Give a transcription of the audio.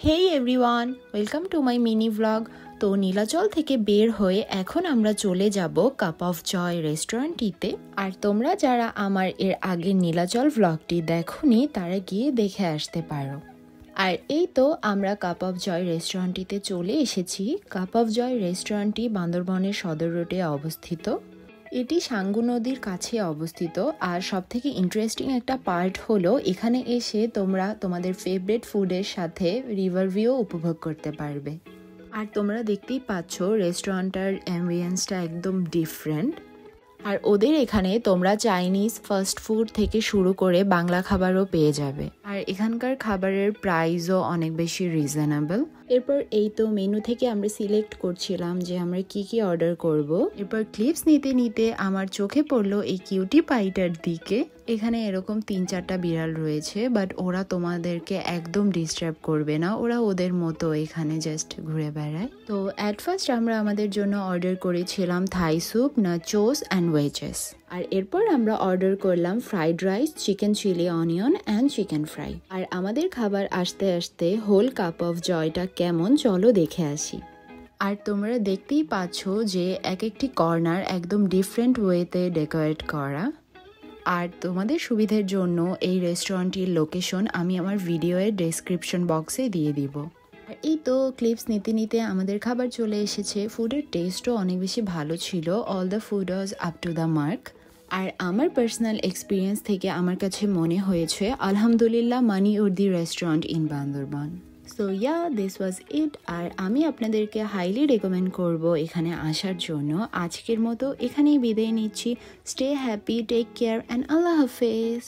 Hey everyone, welcome to my mini vlog. তো নীলাচল থেকে বের হয়ে এখন আমরা চলে যাব কাপ অফ জয় রেস্টুরেন্টটিতে। আর তোমরা যারা আমার এর আগের নীলাচল ভ্লগটি দেখোনি তারা গিয়ে দেখে আসতে পারো। আর এই তো আমরা কাপ অফ জয় রেস্টুরেন্টটিতে চলে এসেছি। কাপ অফ জয় রেস্টুরেন্টটি বান্দরবনের সদর রোডে অবস্থিত। এটি সাঙ্গু নদীর কাছে অবস্থিত। আর সবথেকে ইন্টারেস্টিং একটা পার্ট হলো এখানে এসে তোমরা তোমাদের ফেভারিট ফুডের সাথে রিভার ভিউ উপভোগ করতে পারবে। আর তোমরা দেখতেই পাচ্ছ রেস্টুরেন্টটার অ্যাম্বিয়েন্সটা একদম ডিফারেন্ট। আর ওদের এখানে তোমরা চাইনিজ ফাস্ট ফুড থেকে শুরু করে বাংলা খাবারও পেয়ে যাবে। আর এখানকার খাবারের প্রাইসও অনেক বেশি রিজনেবল। এরপর এই তো মেনু থেকে আমরা সিলেক্ট করছিলাম যে আমরা কি কি অর্ডার করব। এরপর ক্লিপস নিতে নিতে আমার চোখে পড়লো এই কিউটি পাইটার দিকে। এখানে এরকম 3-4টা বিড়াল রয়েছে, বাট ওরা তোমাদেরকে একদম ডিস্টার্ব করবে না, ওরা ওদের মতো এখানে জাস্ট ঘুরে বেড়ায়। তো অ্যাট ফার্স্ট আমরা আমাদের জন্য অর্ডার করেছিলাম Thai soup, nachos and wedges. আর এরপর আমরা অর্ডার করলাম fried rice, chicken chilli onion and chicken fry. আর আমাদের খাবার আসতে আসতে হোল কাপ অফ জয়টা কেমন চলো দেখে আসি। আর তোমরা দেখতেই পাচ্ছ যে এক একটি কর্নার একদম ডিফারেন্ট ওয়েতে ডেকোরেট করা। আর তোমাদের সুবিধার জন্য এই রেস্টুরেন্টটির লোকেশন আমি আমার ভিডিওর ডেসক্রিপশন বক্সে দিয়ে দিব। আর এই তো ক্লিপস নিতে নিতে আমাদের খাবার চলে এসেছে। ফুডের টেস্টও অনেক বেশি ভালো ছিল। All the food was up to the mark. আর আমার পার্সোনাল এক্সপিরিয়েন্স থেকে আমার কাছে মনে হয়েছে আলহামদুলিল্লাহ মানি উর্দি restaurant in Bandarban. So yeah, this was it. আর আমি আপনাদেরকে হাইলি রেকমেন্ড করব এখানে আসার জন্য। আজকের মতো এখানেই বিদায় নিচ্ছি। Stay happy, take care and আল্লাহ হাফেজ।